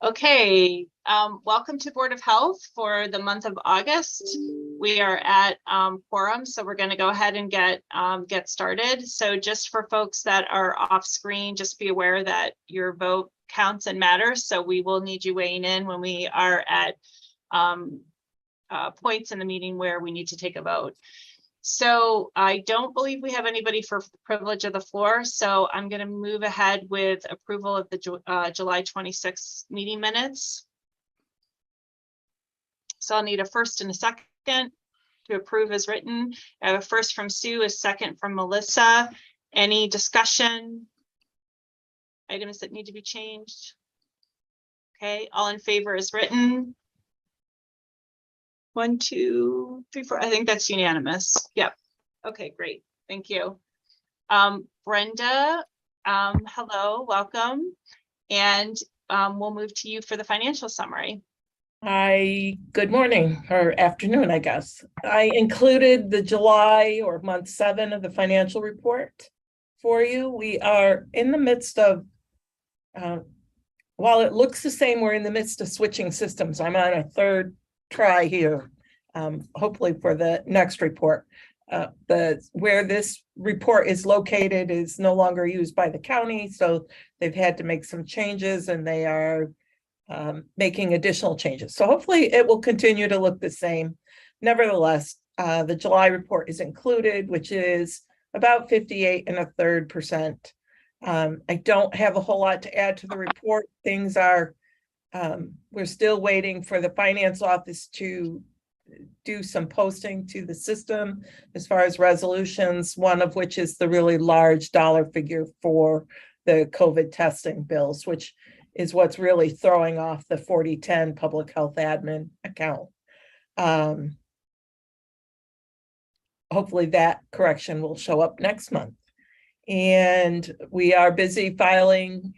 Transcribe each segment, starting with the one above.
Okay, welcome to Board of Health for the month of August. We are at quorum, so we're going to go ahead and get started. So just for folks that are off screen, just be aware that your vote counts and matters. So we will need you weighing in when we are at points in the meeting where we need to take a vote. So I don't believe we have anybody for privilege of the floor. So I'm going to move ahead with approval of the July 26th meeting minutes. So I'll need a first and a second to approve as written. I have a first from Sue, a second from Melissa. Any discussion? Items that need to be changed? Okay, all in favor as written. 1, 2, 3, 4. I think that's unanimous. Yep. Okay, great. Thank you. Brenda, hello, welcome. And we'll move to you for the financial summary. Hi, good morning or afternoon, I guess. I included the July or month 7 of the financial report for you. We are in the midst of, while it looks the same, we're in the midst of switching systems. I'm on a third try here, hopefully for the next report. Where this report is located is no longer used by the county, so they've had to make some changes and they are making additional changes. So hopefully it will continue to look the same. Nevertheless, the July report is included, which is about 58 1/3%. I don't have a whole lot to add to the report. Things are we're still waiting for the finance office to do some posting to the system as far as resolutions, one of which is the really large dollar figure for the COVID testing bills, which is what's really throwing off the 4010 public health admin account. Hopefully that correction will show up next month. And we are busy filing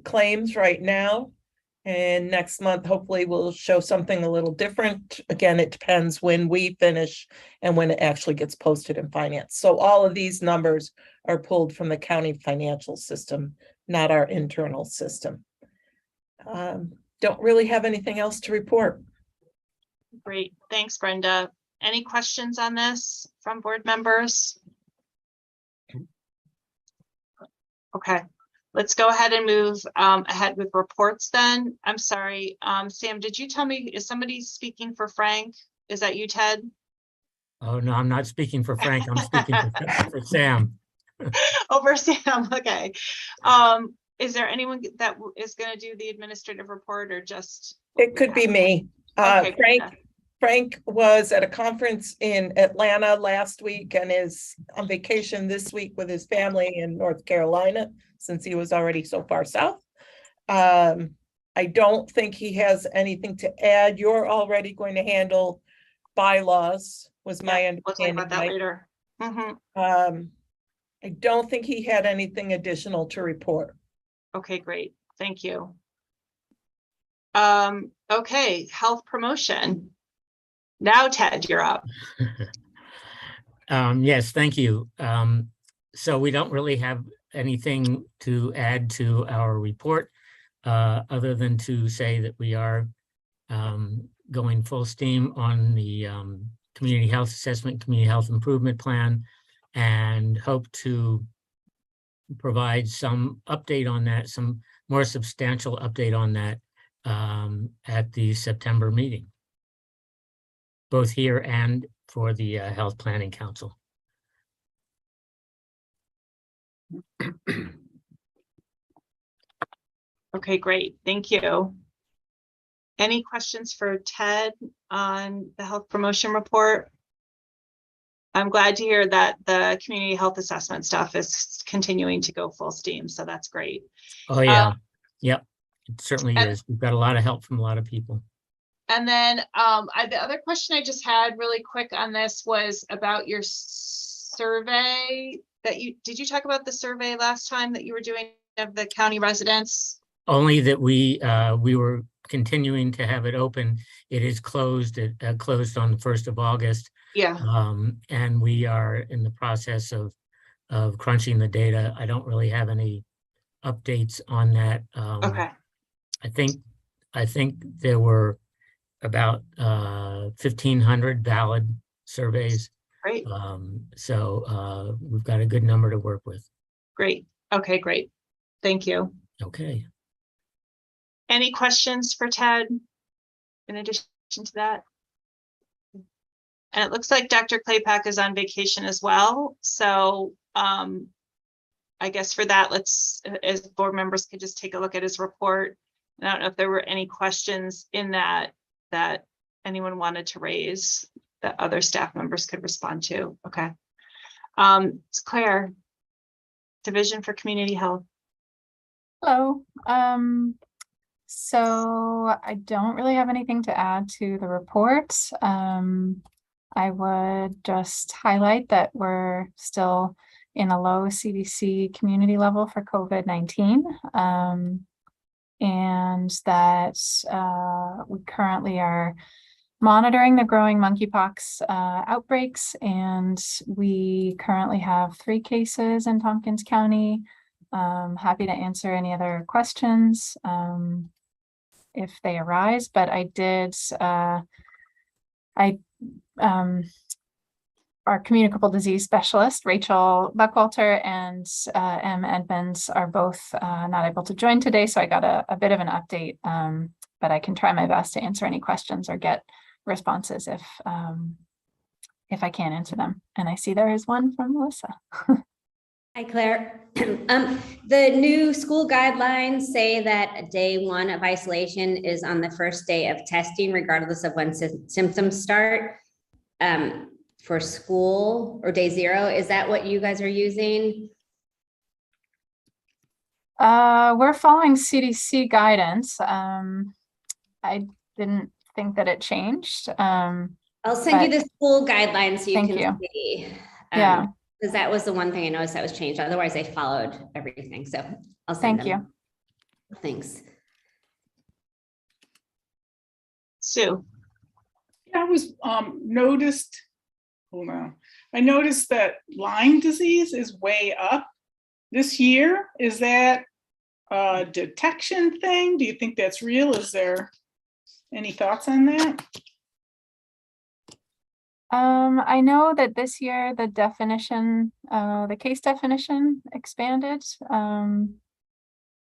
claims right now. And next month, hopefully we'll show something a little different. Again, it depends when we finish and when it actually gets posted in finance. So all of these numbers are pulled from the county financial system, not our internal system. Don't really have anything else to report. Great, thanks, Brenda. Any questions on this from board members? Okay. Let's go ahead and move ahead with reports then. I'm sorry, Sam, did you tell me, is somebody speaking for Frank? Is that you, Ted? Oh, no, I'm not speaking for Frank. I'm speaking for Sam. Oh, for Sam, okay. Is there anyone that is going to do the administrative report or just? It could be me. Okay, Frank was at a conference in Atlanta last week and is on vacation this week with his family in North Carolina, since he was already so far south. I don't think he has anything to add. You're already going to handle bylaws, was my understanding. We'll talk about that later. I don't think he had anything additional to report. Okay, great. Thank you. Okay, health promotion. Now, Ted, you're up. Yes, thank you. So we don't really have anything to add to our report, other than to say that we are going full steam on the community health assessment, community health improvement plan, and hope to provide some update on that, some more substantial update on that at the September meeting, both here and for the Health Planning Council. Okay, great. Thank you. Any questions for Ted on the health promotion report? I'm glad to hear that the community health assessment stuff is continuing to go full steam. So that's great. Oh, yeah. Yep, it certainly is. We've got a lot of help from a lot of people. And then the other question I just had really quick on this was about your survey that did you talk about the survey last time that you were doing of the county residents? Only that we were continuing to have it open. It is closed. It closed on the 1st of August. Yeah. And we are in the process of crunching the data. I don't really have any updates on that. Okay. I think I think there were about 1,500 valid surveys. Great, So we've got a good number to work with. great. Okay, great. Thank you. Okay. Any questions for Ted in addition to that? And it looks like Dr. Claypack is on vacation as well. So I guess for that, let's, as board members could just take a look at his report. And I don't know if there were any questions in that anyone wanted to raise that other staff members could respond to. Okay. It's Claire, Division for Community Health. Hello. So I don't really have anything to add to the report. I would just highlight that we're still in a low CDC community level for COVID-19, and that we currently are monitoring the growing monkeypox outbreaks, and we currently have 3 cases in Tompkins County. Happy to answer any other questions if they arise, but I did, our communicable disease specialist, Rachel Buckwalter and M. Edmonds are both not able to join today, so I got a bit of an update, but I can try my best to answer any questions or get responses if I can't answer them. And I see there is one from Melissa. Hi, Claire. The new school guidelines say that day 1 of isolation is on the first day of testing, regardless of when symptoms start for school, or day 0. Is that what you guys are using? We're following CDC guidance. I didn't think that it changed. I'll send you the school guidelines so you thank can you. see. Yeah. Because that was the one thing I noticed that was changed. Otherwise, I followed everything. So I'll send Thank you. Thanks. Sue. I was noticed, hold on. I noticed that Lyme disease is way up this year. Is that a detection thing? Do you think that's real? Is there any thoughts on that? I know that this year the definition, the case definition expanded,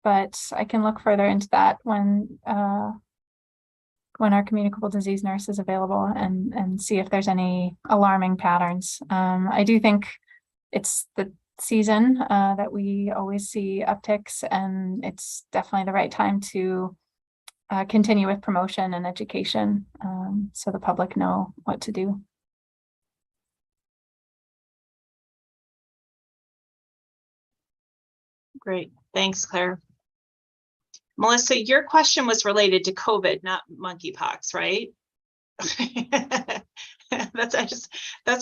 but I can look further into that when our communicable disease nurse is available and see if there's any alarming patterns. I do think it's the season that we always see upticks, and it's definitely the right time to continue with promotion and education so the public know what to do. Great. Thanks, Claire. Melissa, your question was related to COVID, not monkeypox, right? That's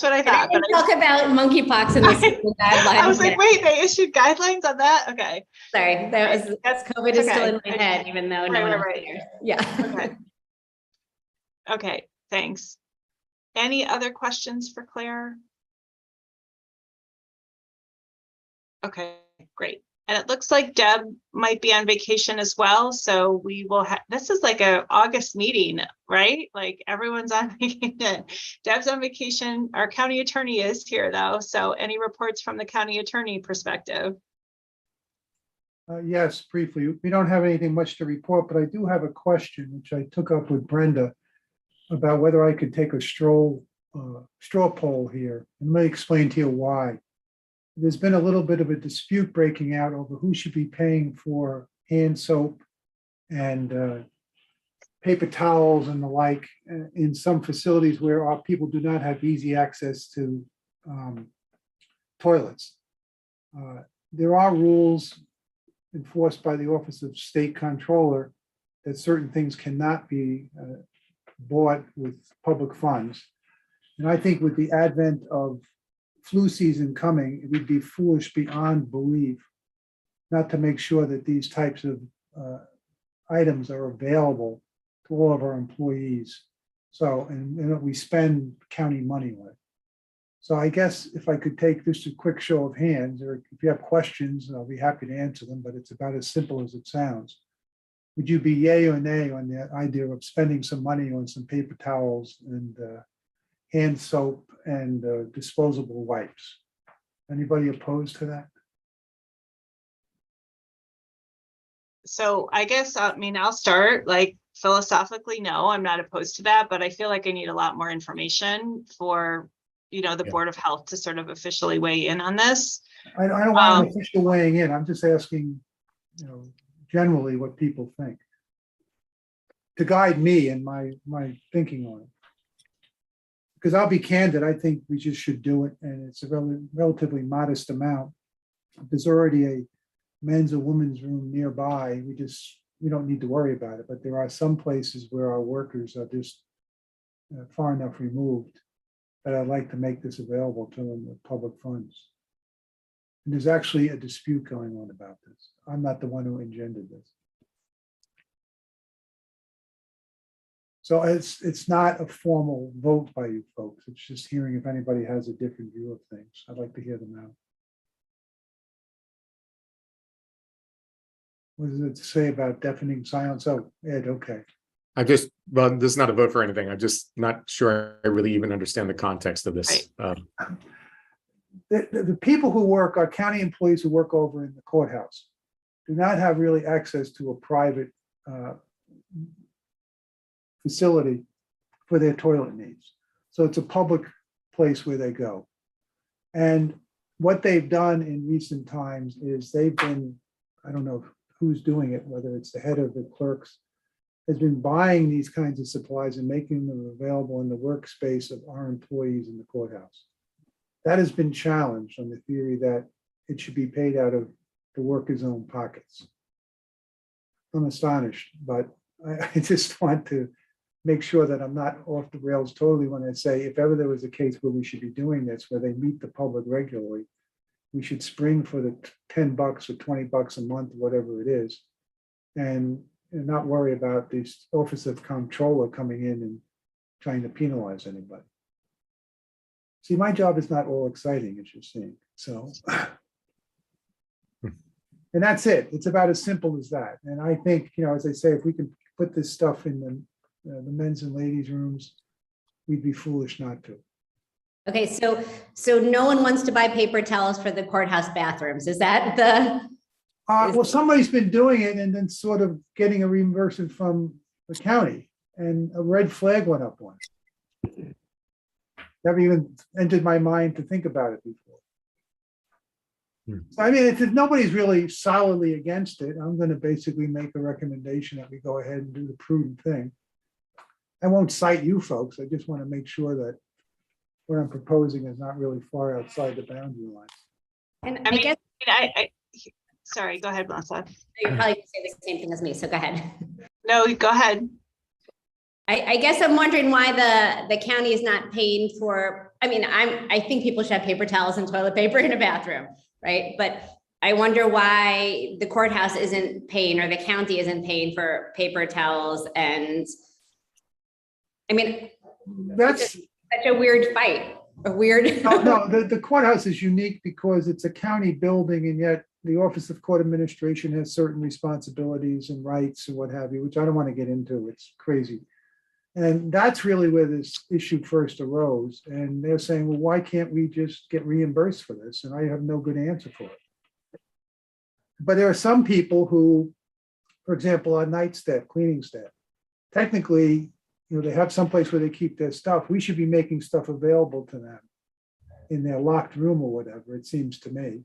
what I thought. But talk about monkeypox in the school guidelines. I was like, wait, they issued guidelines on that? Okay. Sorry, that's COVID is still in my head, even though no one else cares. Yeah. Okay. Okay, thanks. Any other questions for Claire? Okay, great. And it looks like Deb might be on vacation as well. So we will have, this is like a August meeting, right? Like everyone's on vacation. Deb's on vacation. Our county attorney is here though. So any reports from the county attorney perspective? Yes, briefly. We don't have anything much to report, but I do have a question, which I took up with Brenda about whether I could take a straw poll here. And let me explain to you why. There's been a little bit of a dispute breaking out over who should be paying for hand soap and paper towels and the like in some facilities where our people do not have easy access to toilets. There are rules enforced by the Office of State Comptroller that certain things cannot be bought with public funds. And I think with the advent of flu season coming, it would be foolish beyond belief not to make sure that these types of items are available to all of our employees. So, and we spend county money with. So I guess if I could take just a quick show of hands, or if you have questions, I'll be happy to answer them, but it's about as simple as it sounds. would you be yay or nay on the idea of spending some money on some paper towels and hand soap and disposable wipes? Anybody opposed to that? So I guess, I mean, I'll start, like, philosophically, no, I'm not opposed to that, but I feel like I need a lot more information for, the Yeah. Board of Health to sort of officially weigh in on this. I don't want an official weighing in. I'm just asking, generally what people think, to guide me in my thinking on it. Because I'll be candid, I think we just should do it, and it's a relatively modest amount. There's already a men's or women's room nearby. We don't need to worry about it, but there are some places where our workers are just far enough removed that I'd like to make this available to them with public funds. And there's actually a dispute going on about this. I'm not the one who engendered this. So it's not a formal vote by you folks. It's just hearing if anybody has a different view of things. I'd like to hear them out. What does it say about deafening silence? Oh, Ed, okay. Well, this is not a vote for anything. I'm just not sure I really even understand the context of this. The people who work, our county employees who work over in the courthouse, do not have really access to a private facility for their toilet needs. So it's a public place where they go. And what they've done in recent times is they've been, I don't know who's doing it, whether it's the head of the clerks, has been buying these kinds of supplies and making them available in the workspace of our employees in the courthouse. That has been challenged on the theory that it should be paid out of the workers' own pockets. I'm astonished, but I just want to make sure that I'm not off the rails totally when I say, if ever there was a case where we should be doing this, where they meet the public regularly, we should spring for the $10 or $20 a month, whatever it is, and not worry about this Office of Comptroller coming in and trying to penalize anybody. See, my job is not all exciting, as you're seeing. So, and that's it. It's about as simple as that. And I think, as I say, if we can put this stuff in the men's and ladies' rooms, we'd be foolish not to. Okay, so no one wants to buy paper towels for the courthouse bathrooms. Is that the? Well, somebody's been doing it and then sort of getting a reimbursement from the county, and a red flag went up on it. Never even entered my mind to think about it before. So, I mean, if nobody's really solidly against it, I'm going to basically make a recommendation that we go ahead and do the prudent thing. I won't cite you folks. I just want to make sure that what I'm proposing is not really far outside the boundary line. And I mean, guess sorry, go ahead, Melissa. you're probably gonna say the same thing as me, so go ahead. No, go ahead. I guess I'm wondering why the county is not paying for, I think people should have paper towels and toilet paper in a bathroom, right? But I wonder why the courthouse isn't paying, or the county isn't paying for paper towels. And That's such a weird fight, no, the courthouse is unique because it's a county building, and yet the Office of Court Administration has certain responsibilities and rights and what have you, which I don't want to get into. It's crazy. And that's really where this issue first arose. And they're saying, well, why can't we just get reimbursed for this? And I have no good answer for it. But there are some people who, for example, our night staff, cleaning staff, technically, they have someplace where they keep their stuff. We should be making stuff available to them in their locked room or whatever, it seems to me.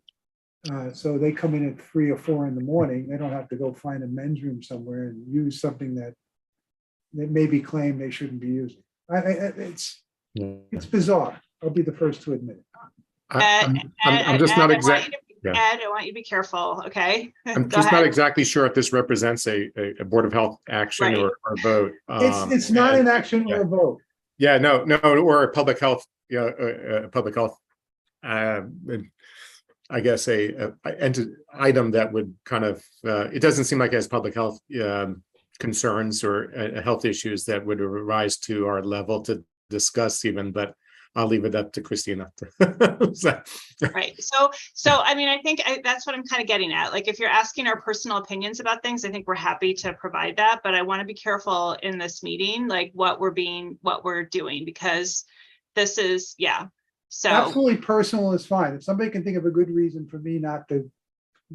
So they come in at 3 or 4 in the morning. They don't have to go find a men's room somewhere and use something that maybe claim they shouldn't be using. It's bizarre. I'll be the first to admit it. I'm just not exactly. Ed, I want you to be careful, okay? I'm Go just not ahead. exactly sure if this represents a Board of Health action Right. or a vote. It's not an action or a vote. Yeah, no, or a public health, public health. I guess a item that would kind of, it doesn't seem like it has public health concerns or health issues that would arise to our level to discuss even, but I'll leave it up to Christina. So- Right. So I mean, I think that's what I'm kind of getting at. Like, if you're asking our personal opinions about things, I think we're happy to provide that, but I want to be careful in this meeting, like what we're doing, because this is, yeah. So, Absolutely personal is fine. If somebody can think of a good reason for me not to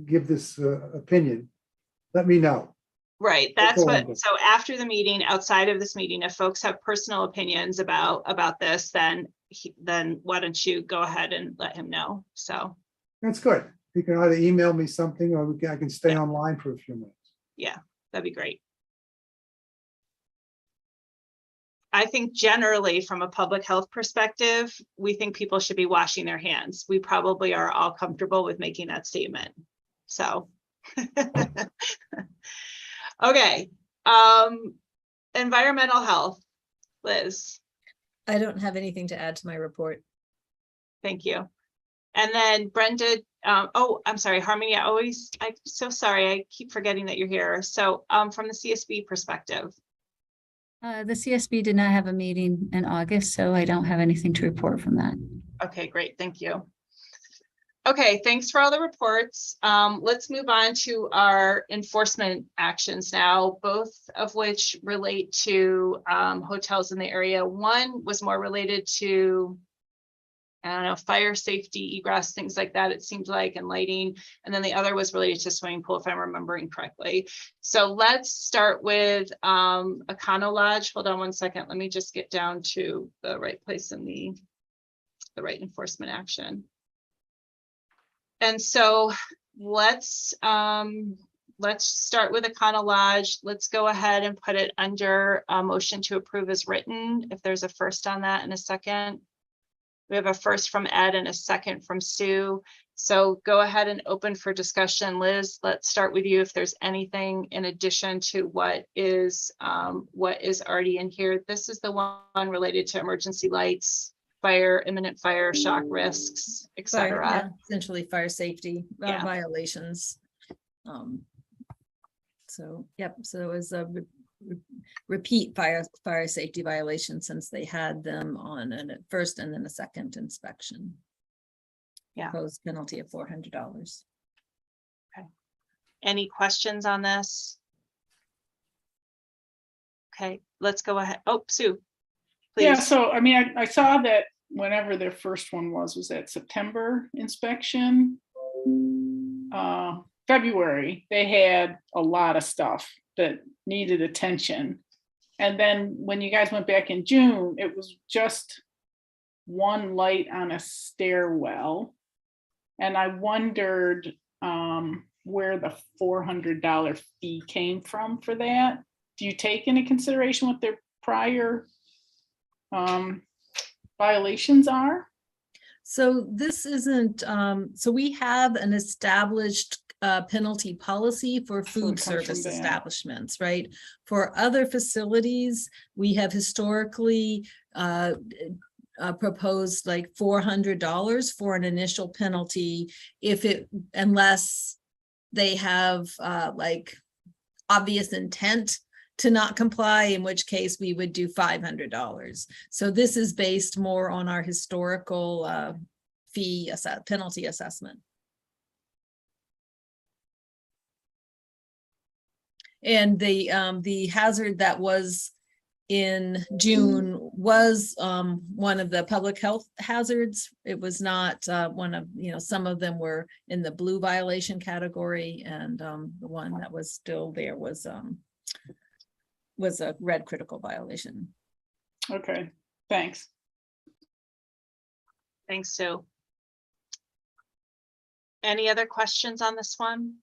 give this opinion, let me know. right. That's That's all I'm what, doing. so after the meeting, outside of this meeting, if folks have personal opinions about this, then why don't you go ahead and let him know? So, That's good. You can either email me something or I can stay online for a few minutes. yeah, that'd be great. I think generally from a public health perspective, we think people should be washing their hands. We probably are all comfortable with making that statement. So. Okay. Environmental health, Liz, I don't have anything to add to my report. thank you. And then Brenda, oh, I'm sorry, Harmony, I'm so sorry. I keep forgetting that you're here. So from the CSB perspective. The CSB did not have a meeting in August, so I don't have anything to report from that. Okay, great. Thank you. Okay, thanks for all the reports. Let's move on to our enforcement actions now, both of which relate to hotels in the area. One was more related to, I don't know, fire safety, egress, things like that, it seems like, and lighting. And then the other was related to swimming pool, if I'm remembering correctly. So let's start with Econo Lodge. Hold on one second. Let me just get down to the right place in the right enforcement action. And so let's start with Econo Lodge. Let's go ahead and put it under a motion to approve as written. If there's a first on that and a second. We have a first from Ed and a second from Sue. So go ahead and open for discussion. Liz, let's start with you. If there's anything in addition to what is already in here. This is the one related to emergency lights, fire, imminent fire, shock risks, Fire, etc. yeah, essentially fire safety Yeah. violations. So, yep, so it was a repeat fire safety violation since they had them on a first and then a second inspection. Yeah. Proposed penalty of $400. Any questions on this? Okay, let's go ahead. Oh, Sue, please. Yeah, so I mean, I saw that whenever their first one was that September inspection. February, they had a lot of stuff that needed attention. And then when you guys went back in June, it was just one light on a stairwell. And I wondered where the $400 fee came from for that. Do you take into consideration what their prior violations are? So this isn't, so we have an established penalty policy for food it comes from service that. establishments, right? For other facilities, we have historically proposed like $400 for an initial penalty unless they have like obvious intent to not comply, in which case we would do $500. So this is based more on our historical penalty assessment. And the hazard that was in June was one of the public health hazards. It was not one of, some of them were in the blue violation category, and the one that was still there was a red critical violation. Okay, thanks. Thanks, Sue. Any other questions on this one?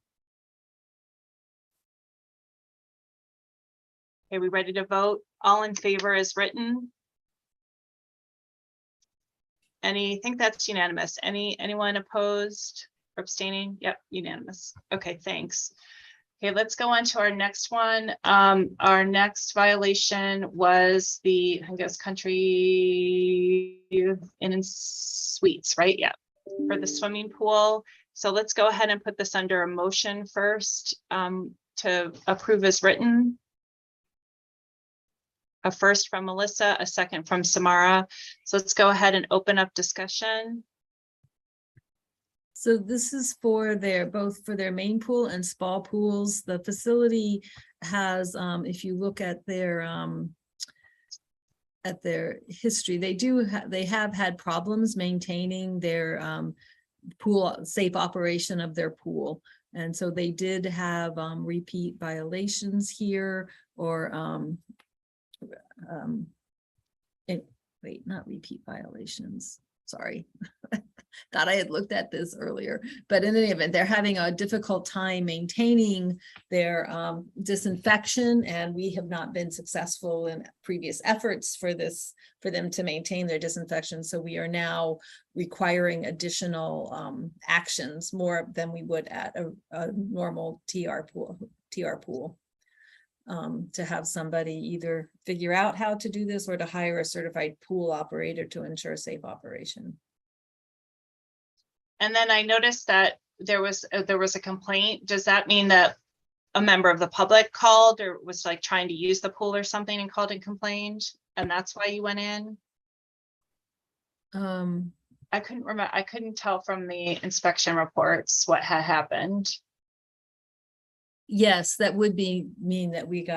Okay, we ready to vote? All in favor is written. I think that's unanimous. Anyone opposed or abstaining? Yep, unanimous. Okay, thanks. Okay, let's go on to our next one. Our next violation was the, I guess, Country Inn and Suites, right? Yeah, for the swimming pool. So let's go ahead and put this under a motion first to approve as written. A first from Melissa, a second from Samara. So let's go ahead and open up discussion. So this is for both for their main pool and spa pools. The facility has, if you look at their history, they have had problems maintaining their pool, safe operation of their pool. And so they did have repeat violations here, or wait, not repeat violations. Sorry. Thought I had looked at this earlier, but in any event, they're having a difficult time maintaining their disinfection, and we have not been successful in previous efforts for them to maintain their disinfection. So we are now requiring additional actions, more than we would at a normal TR pool. To have somebody either figure out how to do this or to hire a certified pool operator to ensure safe operation. And then I noticed that there was a complaint. Does that mean that a member of the public called or was like trying to use the pool or something and called and complained? And that's why you went in? I couldn't remember. I couldn't tell from the inspection reports what had happened. Yes, that would mean that we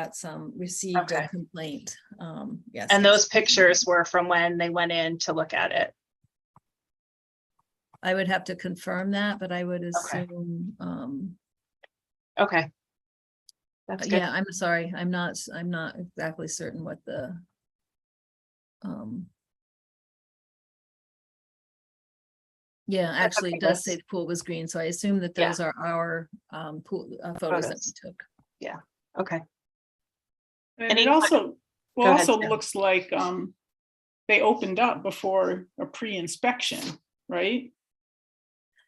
received Okay. a complaint. Yes. And those pictures were from when they went in to look at it. I would have to confirm that, but I would Okay. assume, Okay. That's good. yeah, I'm sorry. I'm not exactly certain what the, yeah, actually it okay, does say the pool was green. So I assume that Yeah. those are our pool photos that we Photos. took. Okay. And Any it also, Go ahead, also Sam. looks like they opened up before a pre-inspection, right?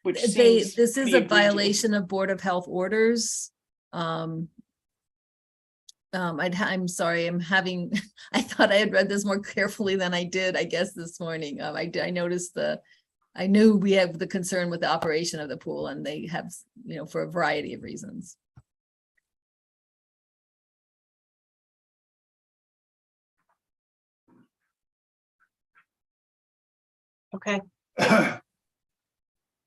Which seems This is pretty a egregious. violation of Board of Health orders. I'm sorry, I thought I had read this more carefully than I did, I guess, this morning. I noticed I knew we have the concern with the operation of the pool, and they have, for a variety of reasons. Okay.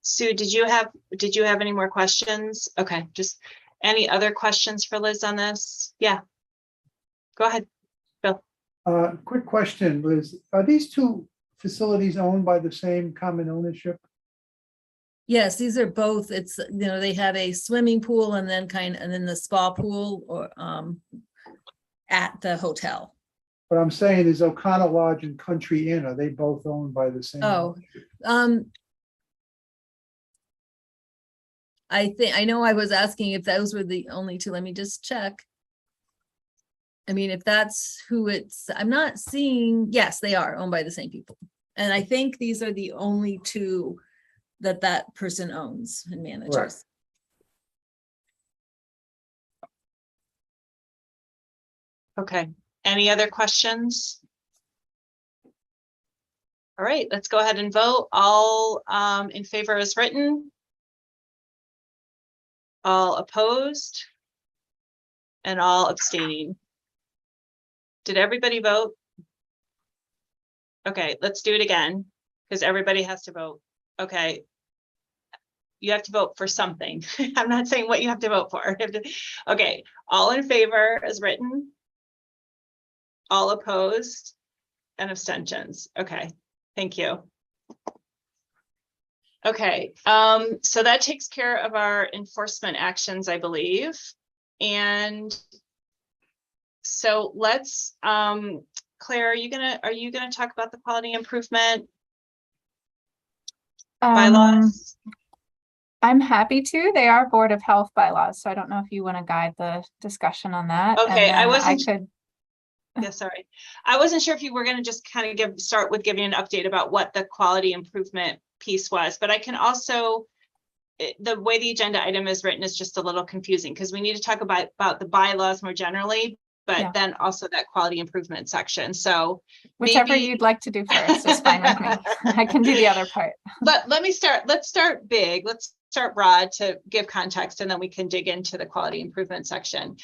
Sue, did you have any more questions? Okay, just any other questions for Liz on this? Yeah. Go ahead, Bill. Quick question, Liz. Are these two facilities owned by the same common ownership? Yes, these are both, it's, they have a swimming pool and then the spa pool or at the hotel. What I'm saying is O'Connor Lodge and Country Inn, are they both owned by the same? Oh, ownership? I know I was asking if those were the only two. Let me just check. I mean, if that's who I'm not seeing, yes, they are owned by the same people. And I think these are the only two that person owns and manages. Right. Okay, any other questions? All right, let's go ahead and vote. All in favor as written. All opposed. And all abstaining. Did everybody vote? Okay, let's do it again, because everybody has to vote. Okay. You have to vote for something. I'm not saying what you have to vote for. Okay, all in favor as written. All opposed and abstentions. Okay, thank you. Okay, so that takes care of our enforcement actions, I believe. And so let's, Claire, are you gonna talk about the quality improvement bylaws? I'm happy to. They are Board of Health bylaws, so I don't know if you want to guide the discussion on that. Okay, and I then wasn't. could. Yeah, sorry. I wasn't sure if you were going to just kind of start with giving an update about what the quality improvement piece was, but I can also, the way the agenda item is written is just a little confusing because we need to talk about the bylaws more generally, but then also that quality improvement section. So whichever maybe you'd like to do first is fine with me. I can do the other part. Let's start big. Let's start broad to give context, and then we can dig into the quality improvement section.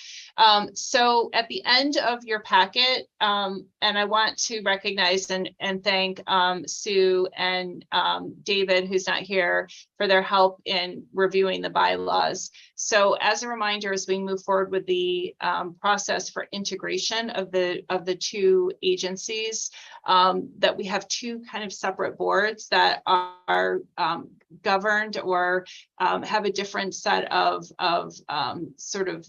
So at the end of your packet, and I want to recognize and thank Sue and David, who's not here, for their help in reviewing the bylaws. So as a reminder, as we move forward with the process for integration of the two agencies, that we have two kind of separate boards that are governed or have a different set of sort of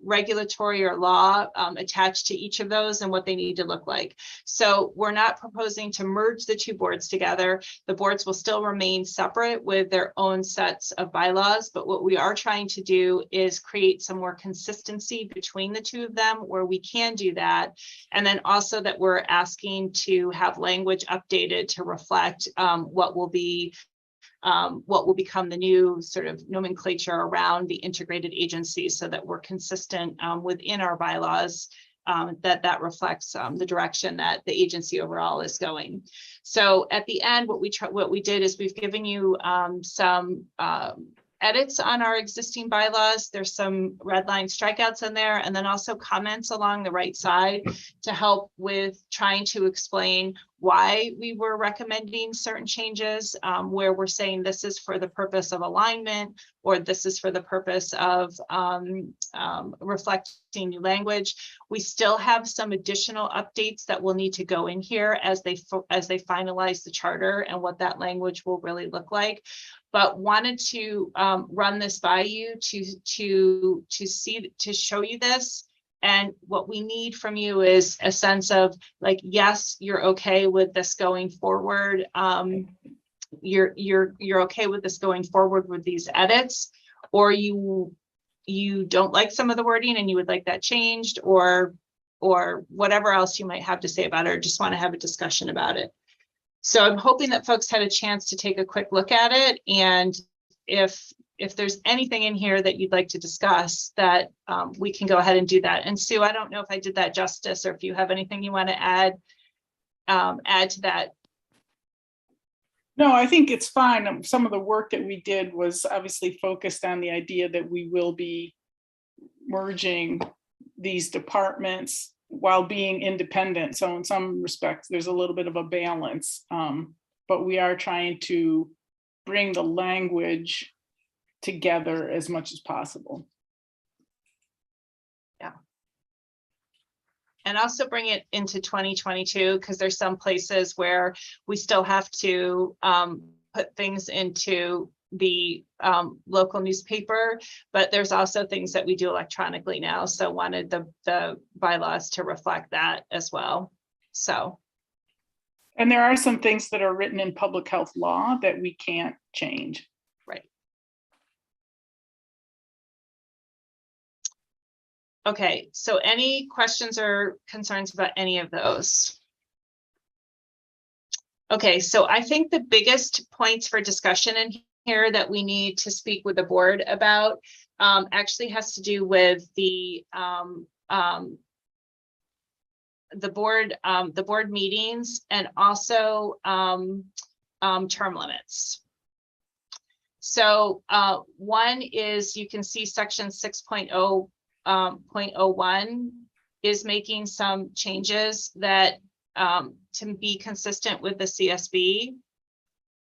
regulatory or law attached to each of those and what they need to look like. So we're not proposing to merge the two boards together. The boards will still remain separate with their own sets of bylaws, but what we are trying to do is create some more consistency between the two of them where we can do that. And then also that we're asking to have language updated to reflect what will become the new sort of nomenclature around the integrated agencies, so that we're consistent within our bylaws, that reflects the direction that the agency overall is going. So at the end, what we did is we've given you some edits on our existing bylaws. There's some red line strikeouts in there, and then also comments along the right side to help with trying to explain why we were recommending certain changes, where we're saying this is for the purpose of alignment, or this is for the purpose of reflecting new language. We still have some additional updates that will need to go in here as they finalize the charter and what that language will really look like. But wanted to run this by you to show you this. And what we need from you is a sense of like, yes, you're okay with this going forward. You're okay with this going forward with these edits, or you don't like some of the wording and you would like that changed, or whatever else you might have to say about it, or just want to have a discussion about it. So I'm hoping that folks had a chance to take a quick look at it. And if there's anything in here that you'd like to discuss, that we can go ahead and do that. And Sue, I don't know if I did that justice, or if you have anything you want to add to that. No, I think it's fine. Some of the work that we did was obviously focused on the idea that we will be merging these departments while being independent. So in some respects, there's a little bit of a balance, but we are trying to bring the language together as much as possible. Yeah. And also bring it into 2022, because there's some places where we still have to put things into the local newspaper, but there's also things that we do electronically now. So wanted the bylaws to reflect that as well. So. And there are some things that are written in public health law that we can't change. Right. Okay, so any questions or concerns about any of those? Okay, so I think the biggest points for discussion in here that we need to speak with the board about actually has to do with the board meetings, and also term limits. So one is, you can see section 6.0.01 is making some changes that to be consistent with the CSB,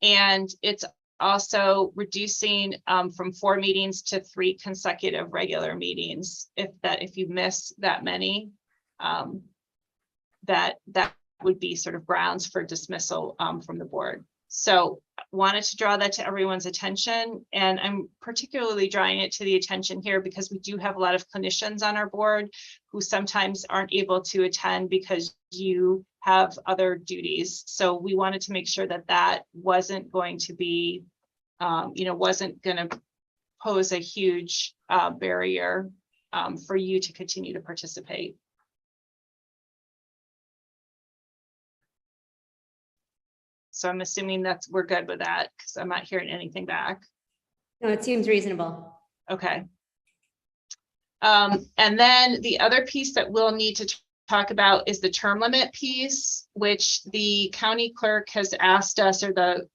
and it's also reducing from 4 meetings to 3 consecutive regular meetings. If you miss that many, that would be sort of grounds for dismissal from the board. So wanted to draw that to everyone's attention, and I'm particularly drawing it to the attention here because we do have a lot of clinicians on our board who sometimes aren't able to attend because you have other duties. So we wanted to make sure that that wasn't going to be, wasn't going to pose a huge barrier for you to continue to participate. So I'm assuming we're good with that, because I'm not hearing anything back. No, it seems reasonable. Okay. And then the other piece that we'll need to talk about is the term limit piece, which the county clerk has asked us, or the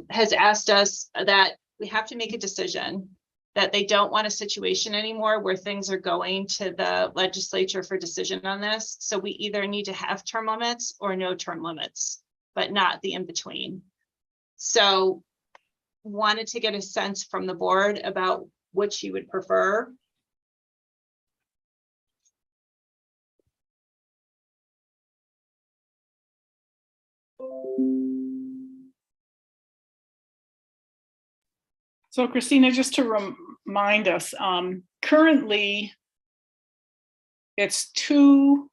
has asked us that we have to make a decision, that they don't want a situation anymore where things are going to the legislature for decision on this. So we either need to have term limits or no term limits, but not the in-between. So wanted to get a sense from the board about which you would prefer. So Christina, just to remind us, currently it's 2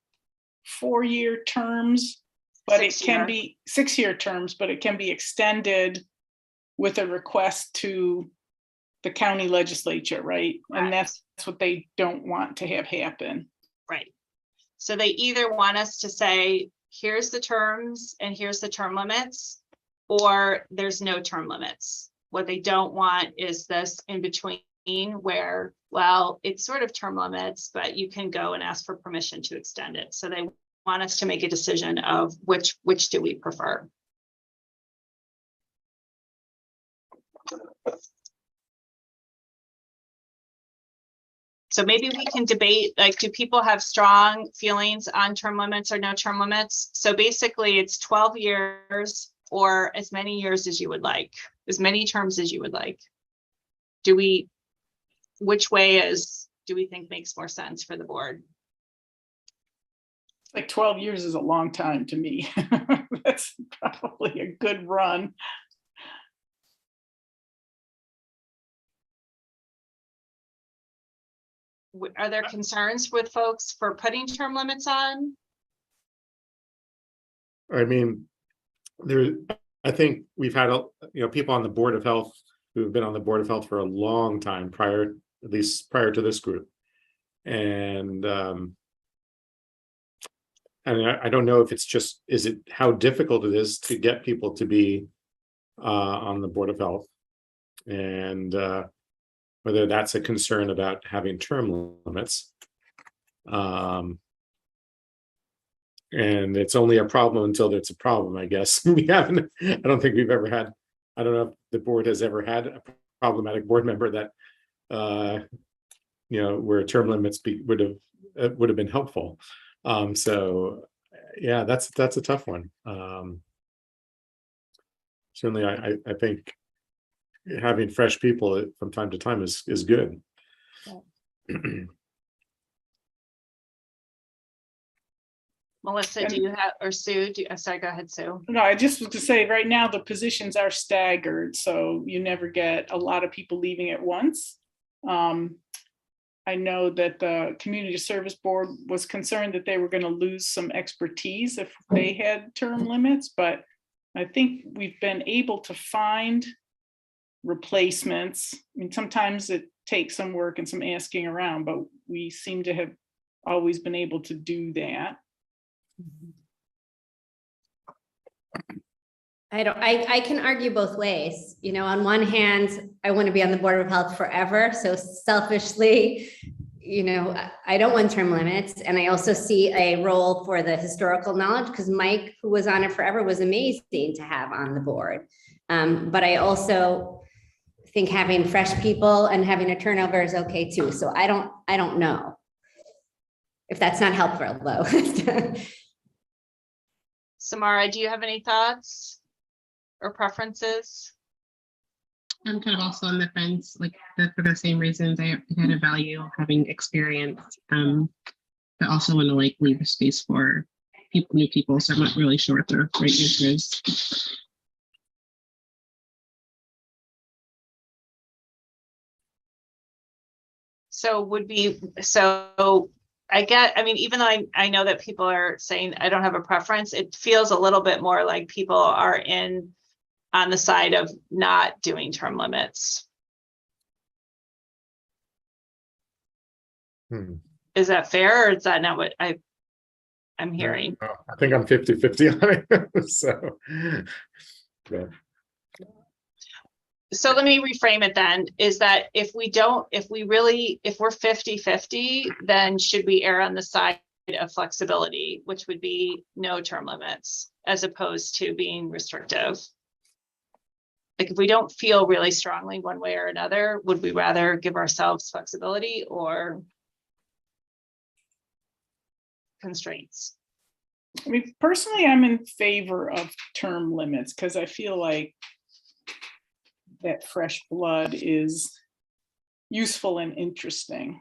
4-year terms, but it can be 6-year terms, but it can be extended with a request to the county legislature, right? And that's what they don't want to have happen. Right. So they either want us to say, here's the terms and here's the term limits, or there's no term limits. What they don't want is this in between where, well, it's sort of term limits, but you can go and ask for permission to extend it. So they want us to make a decision of which do we prefer. So maybe we can debate, like, do people have strong feelings on term limits or no term limits? So basically it's 12 years or as many years as you would like, as many terms as you would like. Which way do we think makes more sense for the board? Like 12 years is a long time to me. That's probably a good run. Are there concerns with folks for putting term limits on? I mean, I think we've had, people on the Board of Health who've been on the Board of Health for a long time at least prior to this group. And I don't know if it's just, how difficult it is to get people to be on the Board of Health, and whether that's a concern about having term limits. And it's only a problem until it's a problem, I guess. I don't think we've ever had, I don't know if the board has ever had a problematic board member that, where term limits would have been helpful. So yeah, that's a tough one. Certainly, I think having fresh people from time to time is good. Yeah. Melissa, do you have, or Sue, sorry, go ahead, Sue. No, I just was to say right now the positions are staggered, so you never get a lot of people leaving at once. I know that the Community Service Board was concerned that they were going to lose some expertise if they had term limits, but I think we've been able to find replacements. I mean, sometimes it takes some work and some asking around, but we seem to have always been able to do that. I can argue both ways. On one hand, I want to be on the Board of Health forever. So selfishly, I don't want term limits. And I also see a role for the historical knowledge, because Mike, who was on it forever, was amazing to have on the board. But I also think having fresh people and having a turnover is okay too. So I don't know if that's not helpful though. Samara, do you have any thoughts or preferences? I'm kind of also on the fence, for the same reasons. I kind of value having experience, but also want to leave a space for new people. So I'm not really sure what the right answer is. Even though I know that people are saying I don't have a preference, it feels a little bit more like people are on the side of not doing term limits. Is that fair, or is that not what I'm hearing? I think I'm 50-50 on it. So yeah. So let me reframe it then, is that if we're 50-50, then should we err on the side of flexibility, which would be no term limits, as opposed to being restrictive? like if we don't feel really strongly one way or another, would we rather give ourselves flexibility or constraints? I mean, personally, I'm in favor of term limits because I feel like that fresh blood is useful and interesting.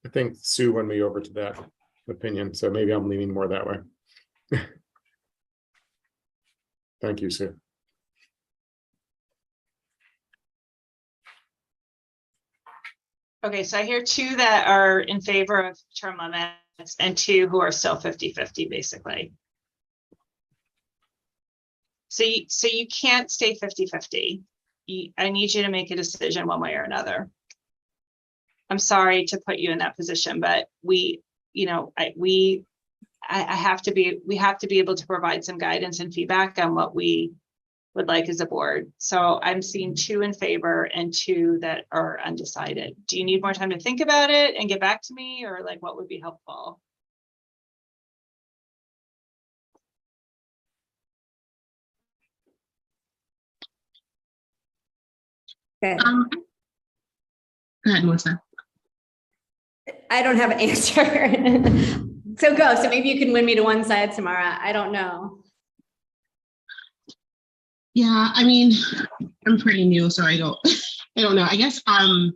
I think Sue won me over to that opinion, so maybe I'm leaning more that way. Thank you, Sue. Okay, so I hear 2 that are in favor of term limits and 2 who are still 50-50 basically. So you can't stay 50-50. I need you to make a decision one way or another. I'm sorry to put you in that position, but we have to be able to provide some guidance and feedback on what we would like as a board. So I'm seeing 2 in favor and 2 that are undecided. Do you need more time to think about it and get back to me, or like what would be helpful? Okay. Go ahead, Melissa. I don't have an answer. So go. So maybe you can win me to one side, Samara. I don't know. Yeah, I mean, I'm pretty new, so I don't know. I guess I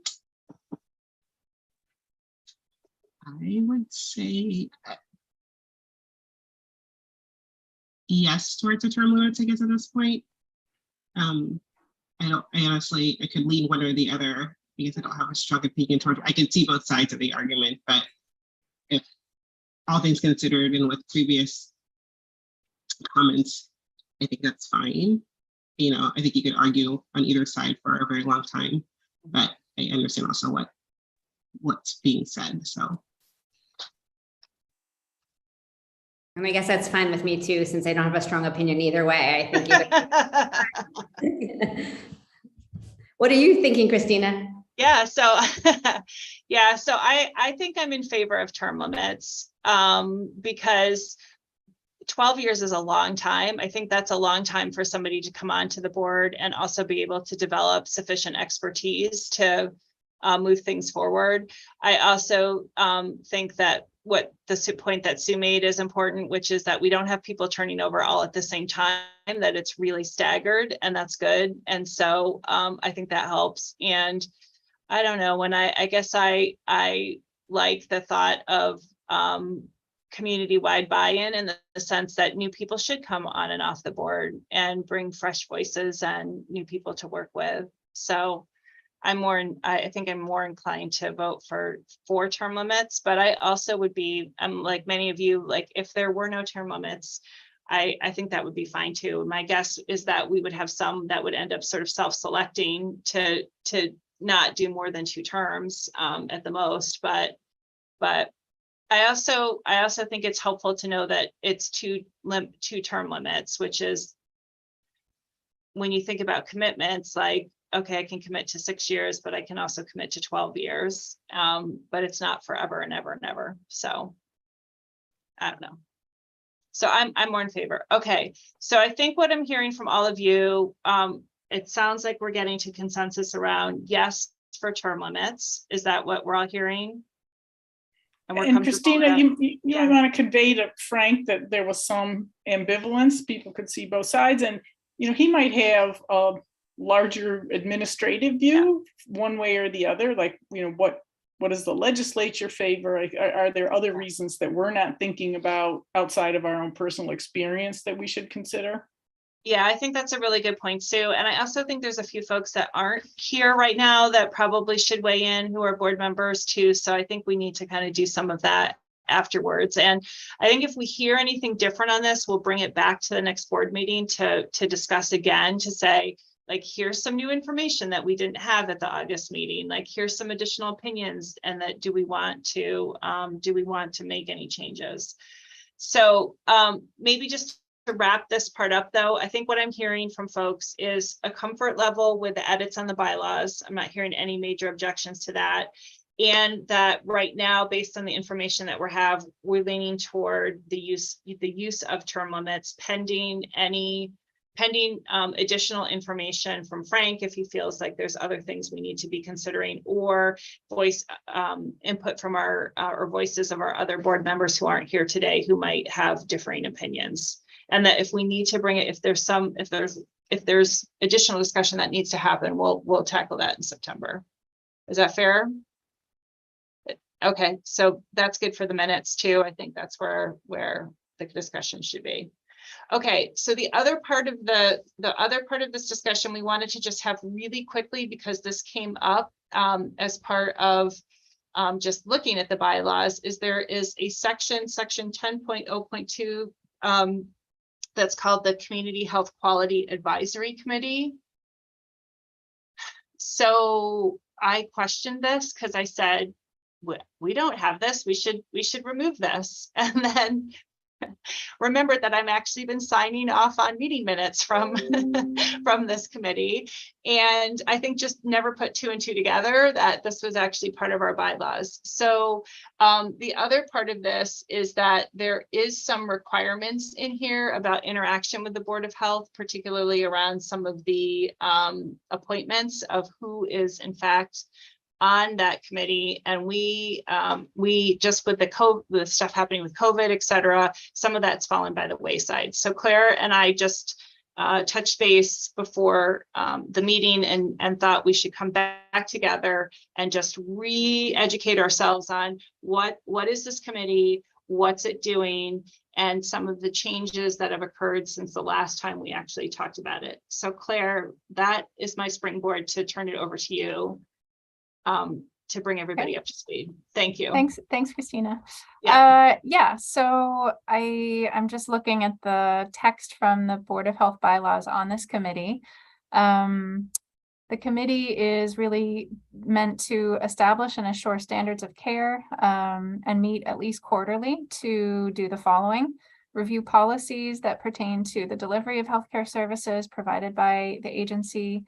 would say yes towards the term limits, I guess, at this point. I honestly, I could lean one or the other because I don't have a strong opinion towards. I can see both sides of the argument, but if all things considered and with previous comments, I think that's fine. You know, I think you could argue on either side for a very long time, but I understand also what's being said. So, And I guess that's fine with me too, since I don't have a strong opinion either way. I think. What are you thinking, Christina? Yeah, so yeah, so I think I'm in favor of term limits because 12 years is a long time. I think that's a long time for somebody to come onto the board and also be able to develop sufficient expertise to move things forward. I also think that what the point that Sue made is important, which is that we don't have people turning over all at the same time, that it's really staggered, and that's good. And so I think that helps. And I don't know, when I guess I like the thought of community-wide buy-in in the sense that new people should come on and off the board and bring fresh voices and new people to work with. So I think I'm more inclined to vote for term limits, but I also would be, I'm like many of you, like if there were no term limits, I think that would be fine too. My guess is that we would have some that would end up sort of self-selecting to not do more than 2 terms at the most, but I also think it's helpful to know that it's 2 term limits, which is when you think about commitments, like, okay, I can commit to 6 years, but I can also commit to 12 years. But it's not forever and ever and ever. So I don't know. So I'm more in favor. Okay. So I think what I'm hearing from all of you, it sounds like we're getting to consensus around yes for term limits. Is that what we're all hearing? And Christina, you want to convey to Frank that there was some ambivalence. People could see both sides, and he might have a larger administrative view one way or the other. Like, what does the legislature favor? Are there other reasons that we're not thinking about outside of our own personal experience that we should consider? Yeah, I think that's a really good point, Sue. And I also think there's a few folks that aren't here right now that probably should weigh in, who are board members too. So I think we need to kind of do some of that afterwards. And I think if we hear anything different on this, we'll bring it back to the next board meeting to discuss again, to say, like, here's some new information that we didn't have at the August meeting. Like, here's some additional opinions, and that do we want to make any changes? So maybe just to wrap this part up, though, I think what I'm hearing from folks is a comfort level with the edits on the bylaws. I'm not hearing any major objections to that. And that right now, based on the information that we're leaning toward the use of term limits pending additional information from Frank if he feels like there's other things we need to be considering, or voice input from our or voices of our other board members who aren't here today who might have differing opinions. And that if we need to bring it, if there's additional discussion that needs to happen, we'll tackle that in September. Is that fair? Okay, so that's good for the minutes too. I think that's where the discussion should be. Okay, so the other part of this discussion we wanted to just have really quickly, because this came up as part of just looking at the bylaws, is there is a section 10.0.2 that's called the Community Health Quality Advisory Committee. So I questioned this because I said, we don't have this, we should remove this. And then remember that I'm actually been signing off on meeting minutes from from this committee, and I think just never put two and two together that this was actually part of our bylaws. So the other part of this is that there is some requirements in here about interaction with the Board of Health, particularly around some of the appointments of who is in fact on that committee. And we just with the stuff happening with COVID, et cetera, some of that's fallen by the wayside. So Claire and I just touched base before the meeting and thought we should come back together and just re-educate ourselves on what is this committee, what's it doing, and some of the changes that have occurred since the last time we actually talked about it. So Claire, that is my springboard to turn it over to you. To bring everybody up to speed. Thank you. Thanks, Christina. Yeah, so I'm just looking at the text from the Board of Health bylaws on this committee. The committee is really meant to establish and assure standards of care and meet at least quarterly to do the following: review policies that pertain to the delivery of healthcare services provided by the agency,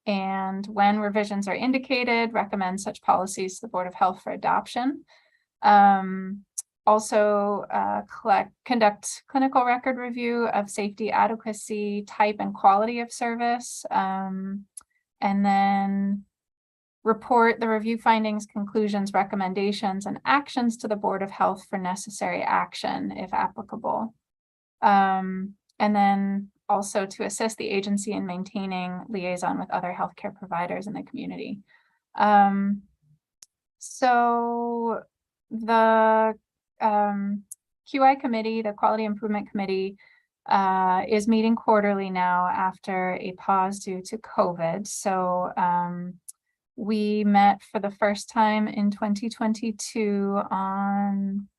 and when revisions are indicated, recommend such policies to the Board of Health for adoption. Also conduct clinical record review of safety, adequacy, type, and quality of service. And then report the review findings, conclusions, recommendations, and actions to the Board of Health for necessary action if applicable. And then also to assist the agency in maintaining liaison with other healthcare providers in the community. So the QI committee, the Quality Improvement Committee, is meeting quarterly now after a pause due to COVID. So we met for the first time in 2022 on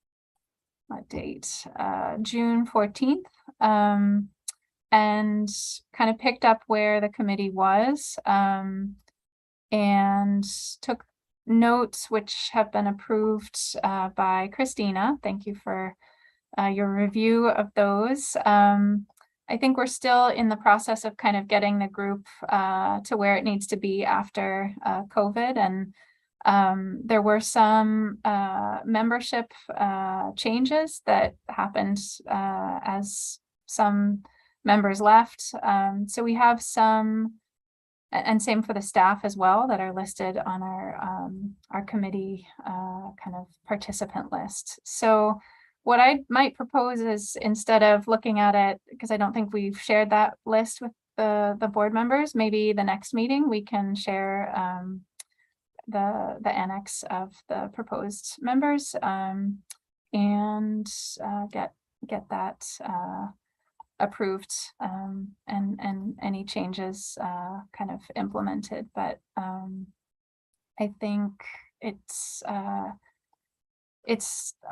what date? June 14th. And kind of picked up where the committee was and took notes which have been approved by Christina. Thank you for your review of those. I think we're still in the process of kind of getting the group to where it needs to be after COVID. And there were some membership changes that happened as some members left. So we have some, and same for the staff as well, that are listed on our committee kind of participant list. So what I might propose is, instead of looking at it, because I don't think we've shared that list with the board members, maybe the next meeting we can share the annex of the proposed members and get that approved and any changes kind of implemented. But I think it's a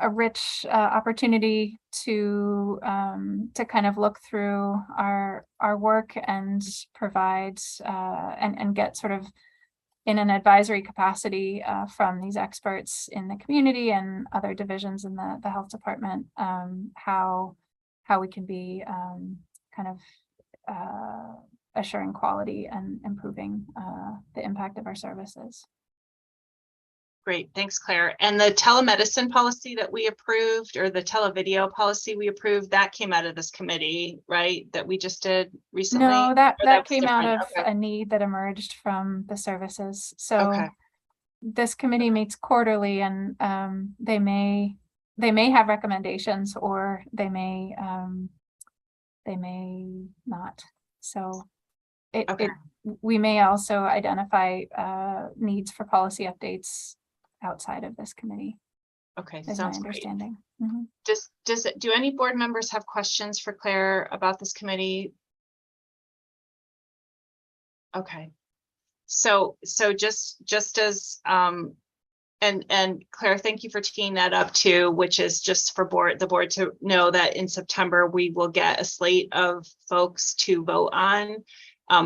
rich opportunity to kind of look through our work and provide and get sort of in an advisory capacity from these experts in the community and other divisions in the health department, how we can be kind of assuring quality and improving the impact of our services. Great, thanks, Claire. And the telemedicine policy that we approved, or the televideo policy we approved, that came out of this committee, right? That we just did recently? No, that Or that was came out of different? Okay. a need that emerged from the services. So Okay. this committee meets quarterly, and they may have recommendations, or they may not. So Okay. we may also identify needs for policy updates outside of this committee, Okay, is my sounds great. understanding. Mhm. Do any board members have questions for Claire about this committee? Okay. So just as and Claire, thank you for teeing that up too, which is just for the board to know that in September we will get a slate of folks to vote on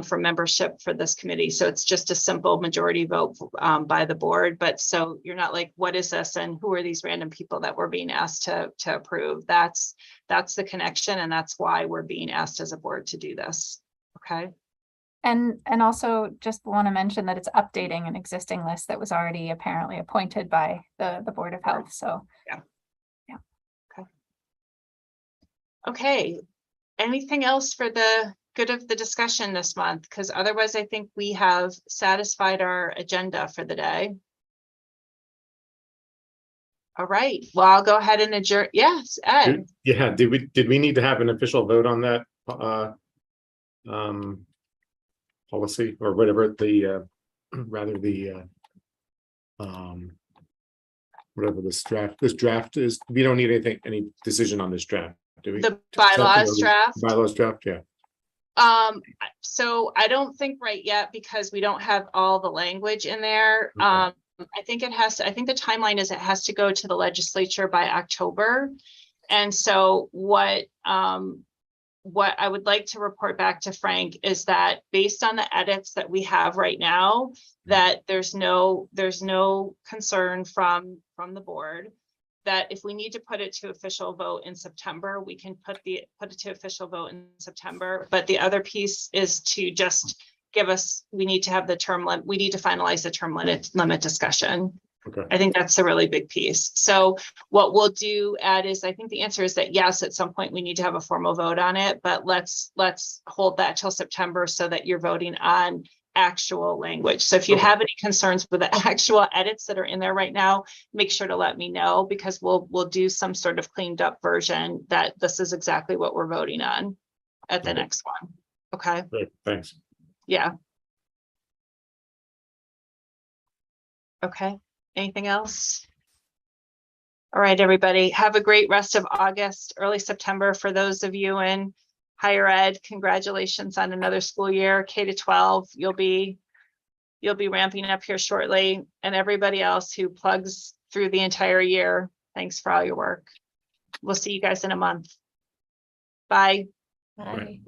for membership for this committee. So it's just a simple majority vote by the board. But so you're not like, what is this and who are these random people that we're being asked to approve? That's the connection, and that's why we're being asked as a board to do this. Okay. And also just want to mention that it's updating an existing list that was already apparently appointed by the Board of Health. So yeah. Okay. Anything else for the good of the discussion this month? Because otherwise I think we have satisfied our agenda for the day. All right, well, I'll go ahead and adjourn. Yes, Ed. Yeah, did we need to have an official vote on that policy or whatever the rather the whatever this draft is? We don't need any decision on this draft, do we? The bylaws draft. Bylaws draft, yeah. So I don't think right yet, because we don't have all the language in there. Okay. I think the timeline is it has to go to the legislature by October. And so what I would like to report back to Frank is that based on the edits that we have right now, that there's no concern from the board that if we need to put it to official vote in September, we can put it to official vote in September. But the other piece is to just we need to have we need to finalize the term limit discussion. Okay. I think that's a really big piece. So what we'll do, Ed, is I think the answer is that yes, at some point we need to have a formal vote on it, but let's hold that till September so that you're voting on actual language. So if you have any concerns with the actual edits that are in there right now, make sure to let me know, because we'll do some sort of cleaned up version that this is exactly what we're voting on at the next one. Okay. Great, thanks. Yeah. Okay. Anything else? All right, everybody. Have a great rest of August, early September for those of you in higher ed. Congratulations on another school year. K-12, you'll be ramping up here shortly. And everybody else who plugs through the entire year, thanks for all your work. We'll see you guys in a month. Bye. Bye.